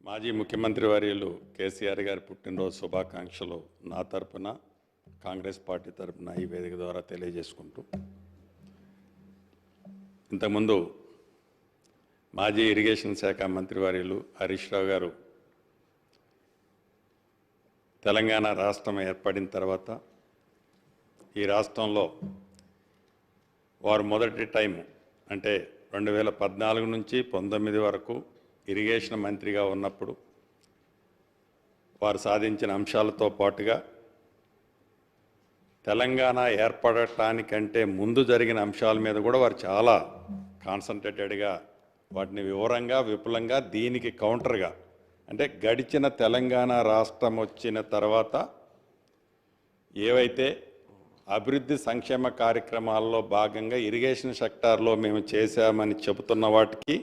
మాజీ ముఖ్యమంత్రి వర్యులు కేసీఆర్ గారి పుట్టినరోజు శుభాకాంక్షలు నా తరపున కాంగ్రెస్ పార్టీ తరపున ఈ వేదిక ద్వారా తెలియజేసుకుంటూ, ఇంతకుముందు మాజీ ఇరిగేషన్ శాఖ మంత్రి వర్యులు హరీష్ రావు గారు తెలంగాణ రాష్ట్రం ఏర్పడిన తర్వాత ఈ రాష్ట్రంలో వారు మొదటి టైం అంటే 2014 నుంచి 19 వరకు ఇరిగేషన్ మంత్రిగా ఉన్నప్పుడు వారు సాధించిన అంశాలతో పాటుగా తెలంగాణ ఏర్పడటానికంటే ముందు జరిగిన అంశాల మీద కూడా వారు చాలా కాన్సన్ట్రేటెడ్గా వాటిని వివరంగా విపులంగా దీనికి కౌంటర్గా అంటే గడిచిన తెలంగాణ రాష్ట్రం వచ్చిన తర్వాత ఏవైతే అభివృద్ధి సంక్షేమ కార్యక్రమాల్లో భాగంగా ఇరిగేషన్ సెక్టార్లో మేము చేశామని చెబుతున్న వాటికి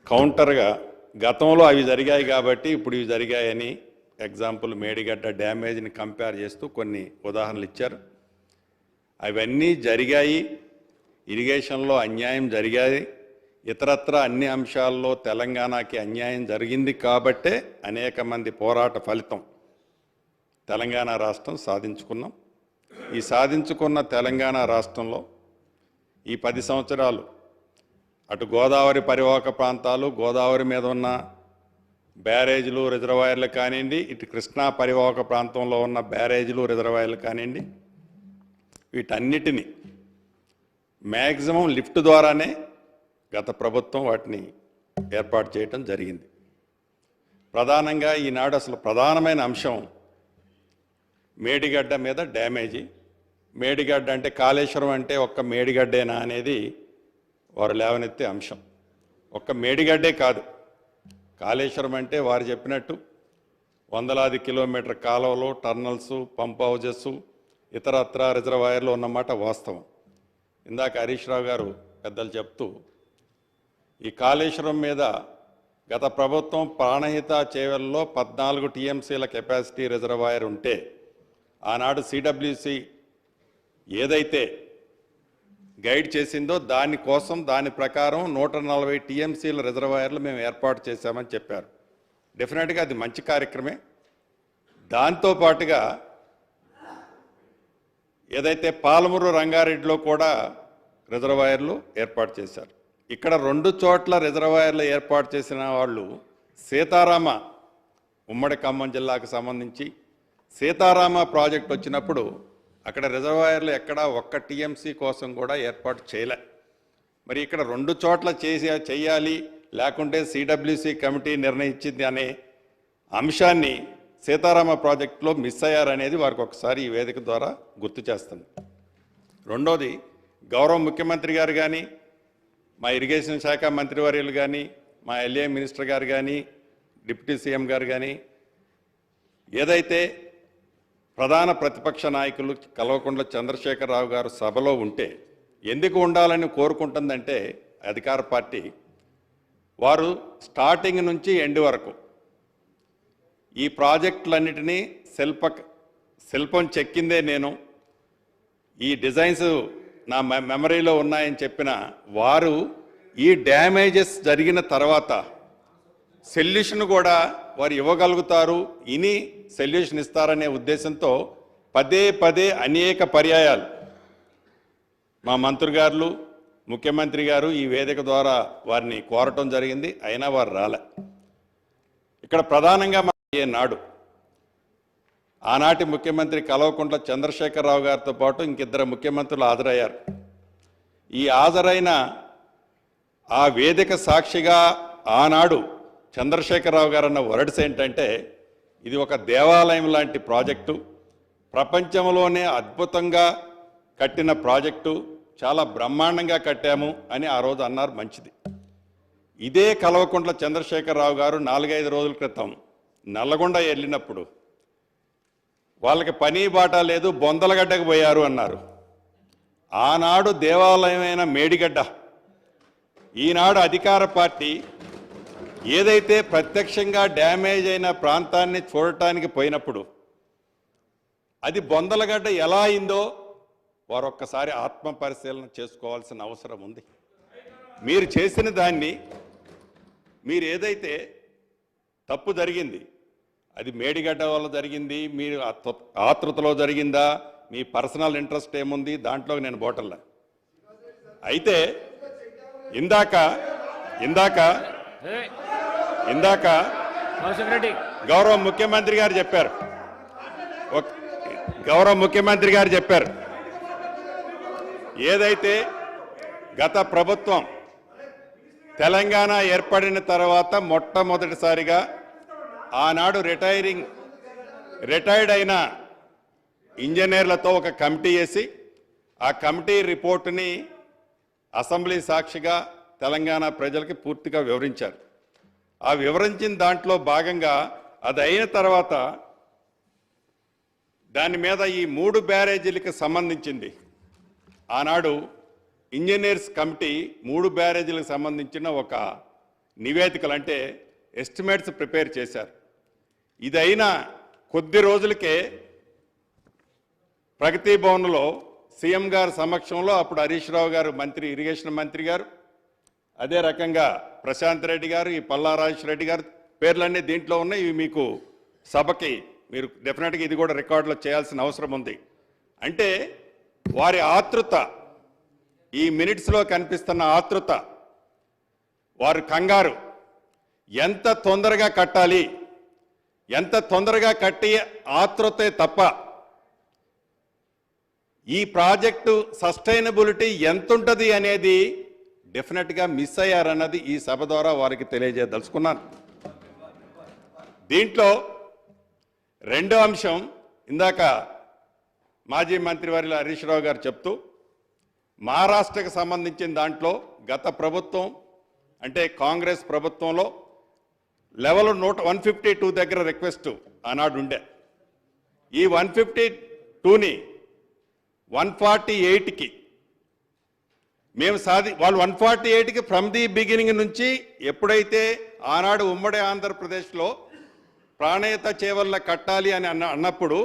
కౌంటర్గా గతంలో అవి జరిగాయి కాబట్టి ఇప్పుడు ఇవి జరిగాయని ఎగ్జాంపుల్ మేడిగడ్డ డ్యామేజ్ని కంపేర్ చేస్తూ కొన్ని ఉదాహరణలు ఇచ్చారు. అవన్నీ జరిగాయి, ఇరిగేషన్లో అన్యాయం జరిగాయి, ఇతరత్ర అన్ని అంశాల్లో తెలంగాణకి అన్యాయం జరిగింది కాబట్టే అనేక మంది పోరాట ఫలితం తెలంగాణ రాష్ట్రం సాధించుకున్నాం. ఈ సాధించుకున్న తెలంగాణ రాష్ట్రంలో ఈ 10 సంవత్సరాలు అటు గోదావరి పరివాహక ప్రాంతాలు, గోదావరి మీద ఉన్న బ్యారేజీలు రిజర్వాయర్లు కానివ్వండి, ఇటు కృష్ణా పరివాహక ప్రాంతంలో ఉన్న బ్యారేజీలు రిజర్వాయర్లు కానివ్వండి, వీటన్నిటినీ మ్యాక్సిమం లిఫ్ట్ ద్వారానే గత ప్రభుత్వం వాటిని ఏర్పాటు చేయటం జరిగింది. ప్రధానంగా ఈనాడు అసలు ప్రధానమైన అంశం మేడిగడ్డ మీద డ్యామేజీ. మేడిగడ్డ అంటే కాళేశ్వరం అంటే ఒక్క మేడిగడ్డేనా అనేది వారు లేవనెత్తే అంశం. ఒక్క మేడిగడ్డే కాదు, కాళేశ్వరం అంటే వారు చెప్పినట్టు వందలాది కిలోమీటర్ కాలువలు, టర్నల్స్, పంప్ హౌజెస్, ఇతరత్ర రిజర్వాయర్లు ఉన్నమాట వాస్తవం. ఇందాక హరీష్ రావు గారు పెద్దలు చెప్తూ ఈ కాళేశ్వరం మీద గత ప్రభుత్వం ప్రాణహిత చేవెల్లో 14 టీఎంసీల కెపాసిటీ రిజర్వాయర్ ఉంటే ఆనాడు సిడబ్ల్యూసి ఏదైతే గైడ్ చేసిందో దానికోసం దాని ప్రకారం 140 టీఎంసీల రిజర్వాయర్లు మేము ఏర్పాటు చేశామని చెప్పారు. డెఫినెట్గా అది మంచి కార్యక్రమే. దాంతోపాటుగా ఏదైతే పాలమూరు రంగారెడ్డిలో కూడా రిజర్వాయర్లు ఏర్పాటు చేశారు. ఇక్కడ 2 చోట్ల రిజర్వాయర్లు ఏర్పాటు చేసిన వాళ్ళు సీతారామ ఉమ్మడి ఖమ్మం జిల్లాకు సంబంధించి సీతారామ ప్రాజెక్ట్ వచ్చినప్పుడు అక్కడ రిజర్వాయర్లు ఎక్కడా 1 టీఎంసీ కోసం కూడా ఏర్పాటు చేయలే. మరి ఇక్కడ 2 చోట్ల చేయాలి, లేకుంటే సిడబ్ల్యూసి కమిటీ నిర్ణయించింది అనే అంశాన్ని సీతారామ ప్రాజెక్టులో మిస్ అయ్యారనేది వారికి ఒకసారి ఈ వేదిక ద్వారా గుర్తు చేస్తుంది. రెండోది, గౌరవ ముఖ్యమంత్రి గారు కానీ, మా ఇరిగేషన్ శాఖ మంత్రివర్యులు కానీ, మా ఎల్ఏ మినిస్టర్ గారు కానీ, డిప్యూటీ సీఎం గారు కానీ ఏదైతే ప్రధాన ప్రతిపక్ష నాయకులు కల్వకుంట్ల చంద్రశేఖరరావు గారు సభలో ఉంటే ఎందుకు ఉండాలని కోరుకుంటుందంటే అధికార పార్టీ వారు స్టార్టింగ్ నుంచి ఎండ్ వరకు ఈ ప్రాజెక్టులన్నిటినీ శిల్పం చెక్కిందే నేను, ఈ డిజైన్స్ నా మెమరీలో ఉన్నాయని చెప్పిన వారు ఈ డ్యామేజెస్ జరిగిన తర్వాత సొల్యూషన్ కూడా వారు ఇవ్వగలుగుతారు, ఇని సొల్యూషన్ ఇస్తారనే ఉద్దేశంతో పదే అనేక పర్యాయాలు మా మంత్రి గారు, ముఖ్యమంత్రి గారు ఈ వేదిక ద్వారా వారిని కోరటం జరిగింది. అయినా వారు రాలే. ఇక్కడ ప్రధానంగా నాడు ఆనాటి ముఖ్యమంత్రి కల్వకుంట్ల చంద్రశేఖరరావు గారితో పాటు ఇంకిద్దరు ముఖ్యమంత్రులు హాజరయ్యారు. ఈ హాజరైన ఆ వేదిక సాక్షిగా ఆనాడు చంద్రశేఖరరావు గారు అన్న వర్డ్స్ ఏంటంటే, ఇది ఒక దేవాలయం లాంటి ప్రాజెక్టు, ప్రపంచంలోనే అద్భుతంగా కట్టిన ప్రాజెక్టు, చాలా బ్రహ్మాండంగా కట్టాము అని ఆ రోజు అన్నారు. మంచిది. ఇదే కల్వకుంట్ల చంద్రశేఖరరావు గారు 4-5 రోజుల క్రితం నల్లగొండ వెళ్ళినప్పుడు వాళ్ళకి పని బాట లేదు, బొందలగడ్డకు పోయారు అన్నారు. ఆనాడు దేవాలయమైన మేడిగడ్డ, ఈనాడు అధికార పార్టీ ఏదైతే ప్రత్యక్షంగా డ్యామేజ్ అయిన ప్రాంతాన్ని చూడటానికి పోయినప్పుడు అది బొందలగడ్డ ఎలా అయిందో వారు ఒక్కసారి ఆత్మ పరిశీలన చేసుకోవాల్సిన అవసరం ఉంది. మీరు చేసిన దాన్ని మీరు ఏదైతే తప్పు జరిగింది అది మేడిగడ్డ వల్ల జరిగింది, మీరు ఆతృతలో జరిగిందా, మీ పర్సనల్ ఇంట్రెస్ట్ ఏముంది దాంట్లో నేను బోటల్లా. అయితే ఇందాక ఇందాక ఇందాక గౌరవ ముఖ్యమంత్రి గారు చెప్పారు, గౌరవ ముఖ్యమంత్రి గారు చెప్పారు, ఏదైతే గత ప్రభుత్వం తెలంగాణ ఏర్పడిన తర్వాత మొట్టమొదటిసారిగా ఆనాడు రిటైర్డ్ అయిన ఇంజనీర్లతో ఒక కమిటీ వేసి ఆ కమిటీ రిపోర్టుని అసెంబ్లీ సాక్షిగా తెలంగాణ ప్రజలకి పూర్తిగా వివరించారు. ఆ వివరించిన దాంట్లో భాగంగా అది అయిన తర్వాత దాని మీద ఈ 3 బ్యారేజీలకు సంబంధించింది ఆనాడు ఇంజనీర్స్ కమిటీ 3 బ్యారేజీలకు సంబంధించిన ఒక నివేదికలు అంటే ఎస్టిమేట్స్ ప్రిపేర్ చేశారు. ఇది అయిన కొద్ది రోజులకే ప్రగతి భవన్లో సీఎం గారి సమక్షంలో అప్పుడు హరీష్ రావు గారు మంత్రి, ఇరిగేషన్ మంత్రి గారు, అదే రకంగా ప్రశాంత్ రెడ్డి గారు, ఈ పల్లా రాజేశ్వర రెడ్డి గారు పేర్లన్నీ దీంట్లో ఉన్నాయి. ఇవి మీకు సభకి మీరు డెఫినెట్గా ఇది కూడా రికార్డులో చేయాల్సిన అవసరం ఉంది. అంటే వారి ఆతృత, ఈ మినిట్స్లో కనిపిస్తున్న ఆతృత, వారు కంగారు, ఎంత తొందరగా కట్టాలి, ఎంత తొందరగా కట్టి ఆతృతే తప్ప ఈ ప్రాజెక్టు సస్టైనబిలిటీ ఎంతుంటుంది అనేది డెఫినెట్గా మిస్ అయ్యారన్నది ఈ సభ ద్వారా వారికి తెలియజేయదలుచుకున్నాను. దీంట్లో రెండో అంశం, ఇందాక మాజీ మంత్రివర్యులు హరీష్ రావు గారు చెప్తూ మహారాష్ట్రకు సంబంధించిన దాంట్లో గత ప్రభుత్వం అంటే కాంగ్రెస్ ప్రభుత్వంలో లెవెల్ 152 దగ్గర రిక్వెస్ట్ ఆనాడు ఉండే. ఈ 152ని 148కి మేము వాళ్ళు 148కి ఫ్రమ్ ది బిగినింగ్ నుంచి ఎప్పుడైతే ఆనాడు ఉమ్మడి ఆంధ్రప్రదేశ్లో ప్రాణేత చేవల్ల కట్టాలి అని అన్నప్పుడు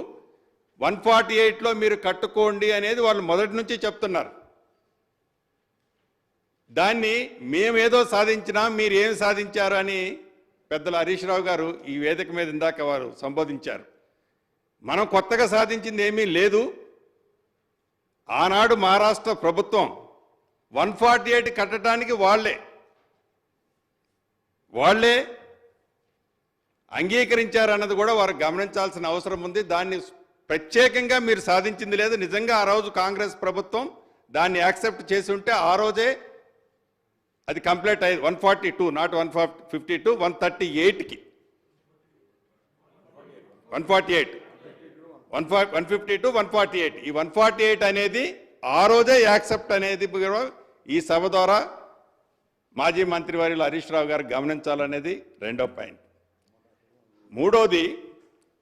148లో మీరు కట్టుకోండి అనేది వాళ్ళు మొదటి నుంచి చెప్తున్నారు. దాన్ని మేమేదో సాధించినా మీరు ఏం సాధించారు అని పెద్దలు హరీష్ రావు గారు ఈ వేదిక మీద ఇందాక వారు సంబోధించారు. మనం కొత్తగా సాధించింది ఏమీ లేదు. ఆనాడు మహారాష్ట్ర ప్రభుత్వం 148 కట్టడానికి వాళ్ళే అంగీకరించారన్నది కూడా వారు గమనించాల్సిన అవసరం ఉంది. దాన్ని ప్రత్యేకంగా మీరు సాధించింది లేదు. నిజంగా ఆ రోజు కాంగ్రెస్ ప్రభుత్వం దాన్ని యాక్సెప్ట్ చేసి ఉంటే ఆ రోజే అది కంప్లీట్ అయ్యి 142 నాట్ 152 138కి 148 152 148 ఈ 148 అనేది ఆ రోజే యాక్సెప్ట్ అనేది ఈ సభ ద్వారా మాజీ మంత్రివర్యులు హరీష్ రావు గారు గమనించాలనేది రెండో పాయింట్. మూడోది,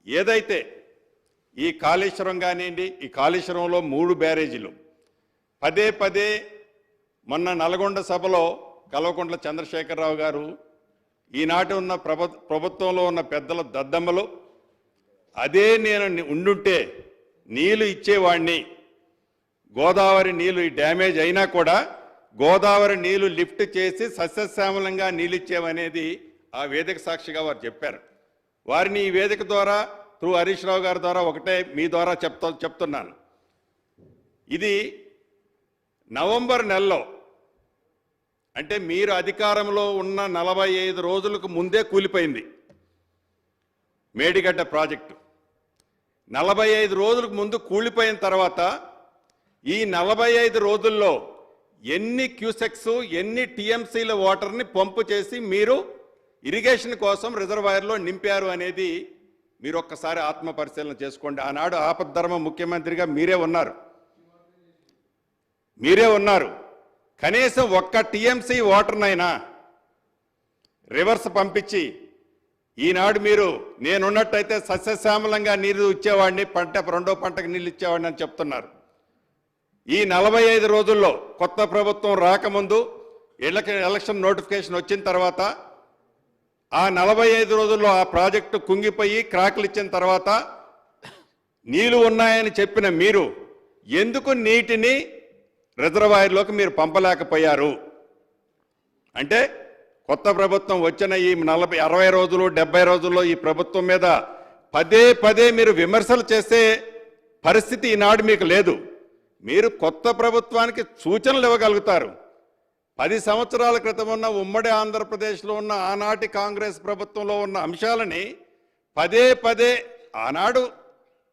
ఏదైతే ఈ కాళేశ్వరం కానివ్వండి, ఈ కాళేశ్వరంలో 3 బ్యారేజీలు పదే మొన్న నల్గొండ సభలో కల్వకుంట్ల చంద్రశేఖరరావు గారు ఈనాటి ఉన్న ప్రభుత్వంలో ఉన్న పెద్దల దద్దమ్మలు అదే నేను ఉండుంటే నీళ్లు ఇచ్చేవాడిని, గోదావరి నీళ్లు డ్యామేజ్ అయినా కూడా గోదావరి నీళ్లు లిఫ్ట్ చేసి సస్యశ్యామలంగా నీళ్ళు ఇచ్చేవనేది ఆ వేదిక సాక్షిగా వారు చెప్పారు. వారిని ఈ వేదిక ద్వారా త్రూ హరీష్ రావు గారి ద్వారా ఒకటే మీ ద్వారా చెప్తున్నాను. ఇది నవంబర్ నెలలో అంటే మీరు అధికారంలో ఉన్న 45 రోజులకు ముందే కూలిపోయింది మేడిగడ్డ ప్రాజెక్టు. 45 రోజులకు ముందు కూలిపోయిన తర్వాత ఈ 45 రోజుల్లో ఎన్ని క్యూసెక్స్ ఎన్ని టీఎంసీల వాటర్ని పంపు చేసి మీరు ఇరిగేషన్ కోసం రిజర్వాయర్లో నింపారు అనేది మీరు ఒక్కసారి ఆత్మ పరిశీలన చేసుకోండి. ఆనాడు ఆపద్ధర్మ ముఖ్యమంత్రిగా మీరే ఉన్నారు. కనీసం ఒక్క టీఎంసీ వాటర్నైనా రివర్స్ పంపించి ఈనాడు మీరు నేనున్నట్టయితే సస్యశ్యామలంగా నీరు ఇచ్చేవాడిని, రెండో పంటకు నీళ్ళు ఇచ్చేవాడిని అని చెప్తున్నారు. ఈ 45 రోజుల్లో కొత్త ప్రభుత్వం రాకముందు ఎలక్షన్ నోటిఫికేషన్ వచ్చిన తర్వాత ఆ 45 రోజుల్లో ఆ ప్రాజెక్టు కుంగిపోయి క్రాకులు ఇచ్చిన తర్వాత నీళ్లు ఉన్నాయని చెప్పిన మీరు ఎందుకు నీటిని రిజర్వాయర్లోకి మీరు పంపలేకపోయారు? అంటే కొత్త ప్రభుత్వం వచ్చిన ఈ 60 రోజులు 70 రోజుల్లో ఈ ప్రభుత్వం మీద పదే పదే మీరు విమర్శలు చేసే పరిస్థితి ఈనాడు మీకు లేదు. మీరు కొత్త ప్రభుత్వానికి సూచనలు ఇవ్వగలుగుతారు. 10 సంవత్సరాల క్రితం ఉన్న ఉమ్మడి ఆంధ్రప్రదేశ్లో ఉన్న ఆనాటి కాంగ్రెస్ ప్రభుత్వంలో ఉన్న అంశాలని పదే పదే ఆనాడు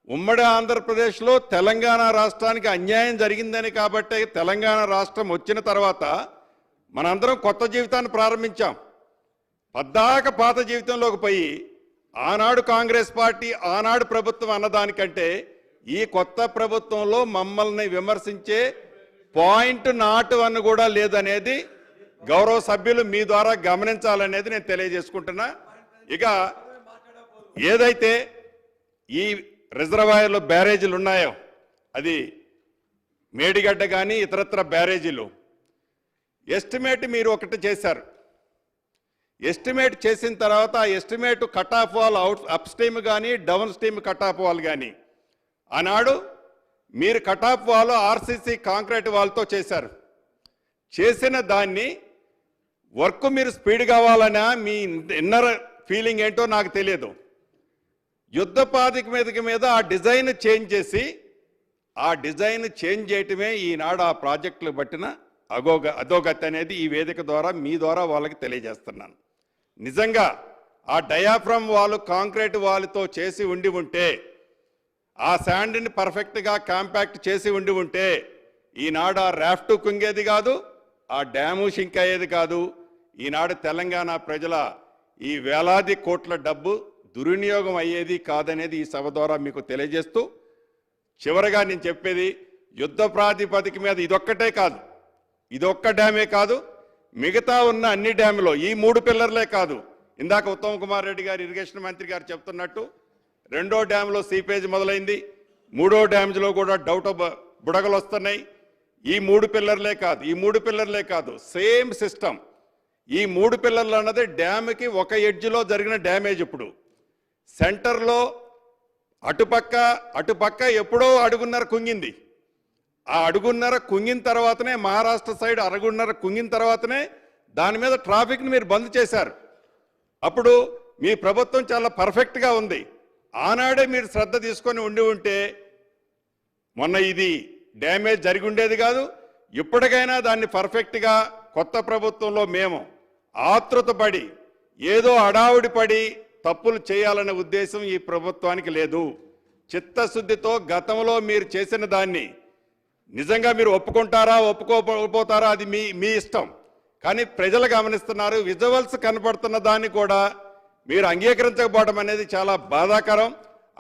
ఉమ్మడి ఆంధ్రప్రదేశ్లో తెలంగాణ రాష్ట్రానికి అన్యాయం జరిగిందని కాబట్టి తెలంగాణ రాష్ట్రం వచ్చిన తర్వాత మనందరం కొత్త జీవితాన్ని ప్రారంభించాం. పద్దాక పాత జీవితంలోకి పోయి ఆనాడు కాంగ్రెస్ పార్టీ ఆనాడు ప్రభుత్వం అన్నదానికంటే ఈ కొత్త ప్రభుత్వంలో మమ్మల్ని విమర్శించే పాయింట్ నాట్ వన్ కూడా లేదనేది గౌరవ సభ్యులు మీ ద్వారా గమనించాలనేది నేను తెలియజేసుకుంటున్నా. ఇక ఏదైతే ఈ రిజర్వాయర్లో బ్యారేజీలు ఉన్నాయో అది మేడిగడ్డ కానీ ఇతరత్ర బ్యారేజీలు ఎస్టిమేట్ మీరు ఒకటి చేశారు. ఎస్టిమేట్ చేసిన తర్వాత ఆ estimate cut off wall upstream కానీ downstream cut off wall కానీ ఆనాడు మీరు cut off wall RCC concrete వాల్తో చేశారు. చేసిన దాన్ని వర్క్ మీరు స్పీడ్ కావాలన్నా మీ ఇన్నర్ ఫీలింగ్ ఏంటో నాకు తెలియదు. యుద్ధ ప్రాతిపదిక మీద ఆ డిజైన్ చేంజ్ చేసి ఆ డిజైన్ చేంజ్ చేయటమే ఈనాడు ఆ ప్రాజెక్టులు పట్టిన అధోగతి అనేది ఈ వేదిక ద్వారా మీ ద్వారా వాళ్ళకి తెలియజేస్తున్నాను. నిజంగా ఆ డయాఫ్రమ్ వాల్ కాంక్రీట్ వాల్తో చేసి ఉండి ఉంటే ఆ శాండ్ని పర్ఫెక్ట్గా కాంపాక్ట్ చేసి ఉండి ఉంటే ఈనాడు ఆ రాఫ్ట్ కుంగేది కాదు, ఆ డ్యాము షింక్ అయ్యేది కాదు. ఈనాడు తెలంగాణ ప్రజల ఈ వేలాది కోట్ల డబ్బు దుర్వినియోగం అయ్యేది కాదనేది ఈ సభ ద్వారా మీకు తెలియజేస్తూ చివరగా నేను చెప్పేది యుద్ధ ప్రాతిపదిక మీద ఇదొక్కటే కాదు, ఇదొక్క డ్యామే కాదు, మిగతా ఉన్న అన్ని డ్యాములో ఈ 3 పిల్లర్లే కాదు. ఇందాక ఉత్తమ్ కుమార్ రెడ్డి గారు ఇరిగేషన్ మంత్రి గారు చెప్తున్నట్టు 2వ డ్యామ్లో సీపేజ్ మొదలైంది, 3వ డ్యామ్లో కూడా బుడగలు వస్తున్నాయి. ఈ 3 పిల్లర్లే కాదు సేమ్ సిస్టమ్. ఈ 3 పిల్లర్లు అన్నది డ్యామ్కి ఒక ఎడ్జ్లో జరిగిన డ్యామేజ్. ఇప్పుడు సెంటర్లో అటుపక్క ఎప్పుడో అడుగున్నర కుంగింది. ఆ అడుగున్నర కుంగిన తర్వాతనే మహారాష్ట్ర సైడ్ అడుగున్నర కుంగిన తర్వాతనే దాని మీద ట్రాఫిక్ని మీరు బంద్ చేశారు. అప్పుడు మీ ప్రభుత్వం చాలా పర్ఫెక్ట్గా ఉంది. ఆనాడే మీరు శ్రద్ధ తీసుకొని ఉంటే మొన్న ఇది డ్యామేజ్ జరిగి ఉండేది కాదు. ఇప్పటికైనా దాన్ని పర్ఫెక్ట్గా కొత్త ప్రభుత్వంలో మేము ఆతృతపడి ఏదో అడావుడి పడి తప్పులు చేయాలనే ఉద్దేశం ఈ ప్రభుత్వానికి లేదు. చిత్తశుద్ధితో గతంలో మీరు చేసిన దాన్ని నిజంగా మీరు ఒప్పుకుంటారా ఒప్పుకోపోతారా అది మీ ఇష్టం. కానీ ప్రజలు గమనిస్తున్నారు. విజువల్స్ కనపడుతున్న దాన్ని కూడా మీరు అంగీకరించకపోవడం అనేది చాలా బాధాకరం.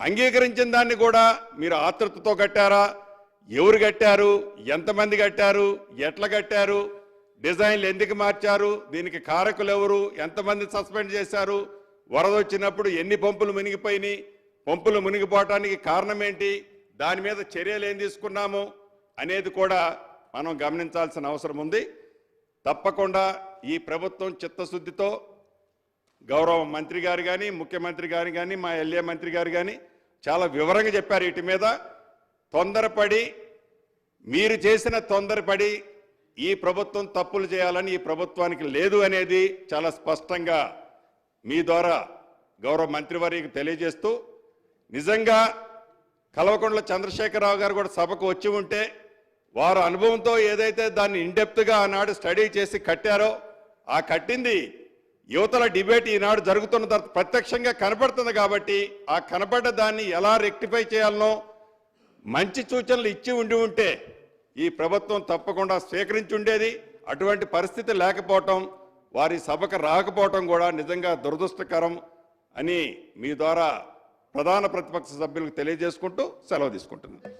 అంగీకరించిన దాన్ని కూడా మీరు ఆతృతతో కట్టారా, ఎవరు కట్టారు, ఎంతమంది కట్టారు, ఎట్లా కట్టారు, డిజైన్లు ఎందుకు మార్చారు, దీనికి కారకులు ఎవరు, ఎంతమంది సస్పెండ్ చేశారు, వరద వచ్చినప్పుడు ఎన్ని పంపులు మునిగిపోయినాయి, పంపులు మునిగిపోవటానికి కారణం ఏంటి, దాని మీద చర్యలు ఏం తీసుకున్నాము అనేది కూడా మనం గమనించాల్సిన అవసరం ఉంది. తప్పకుండా ఈ ప్రభుత్వం చిత్తశుద్ధితో గౌరవ మంత్రి గారు కానీ ముఖ్యమంత్రి గారు కానీ మా ఎల్ఏ మంత్రి గారు కానీ చాలా వివరంగా చెప్పారు. వీటి మీద మీరు చేసిన తొందరపడి ఈ ప్రభుత్వం తప్పులు చేయాలని ఈ ప్రభుత్వానికి లేదు అనేది చాలా స్పష్టంగా మీ ద్వారా గౌరవ మంత్రివర్యకు తెలియజేస్తూ, నిజంగా కల్వకుంట్ల చంద్రశేఖరరావు గారు కూడా సభకు వచ్చి ఉంటే వారు అనుభవంతో ఏదైతే దాన్ని ఇన్డెప్త్గా ఆనాడు స్టడీ చేసి కట్టారో ఆ కట్టింది యువతల డిబేట్ ఈనాడు జరుగుతున్న తర్వాత ప్రత్యక్షంగా కనపడుతుంది. కాబట్టి ఆ కనపడ్డ దాన్ని ఎలా రెక్టిఫై చేయాలనో మంచి సూచనలు ఇచ్చి ఉంటే ఈ ప్రభుత్వం తప్పకుండా స్వీకరించి ఉండేది. అటువంటి పరిస్థితి లేకపోవటం, వారి సభకు రాకపోవటం కూడా నిజంగా దురదృష్టకరం అని మీ ద్వారా ప్రధాన ప్రతిపక్ష సభ్యులకు తెలియజేసుకుంటూ సెలవు తీసుకుంటున్నాను.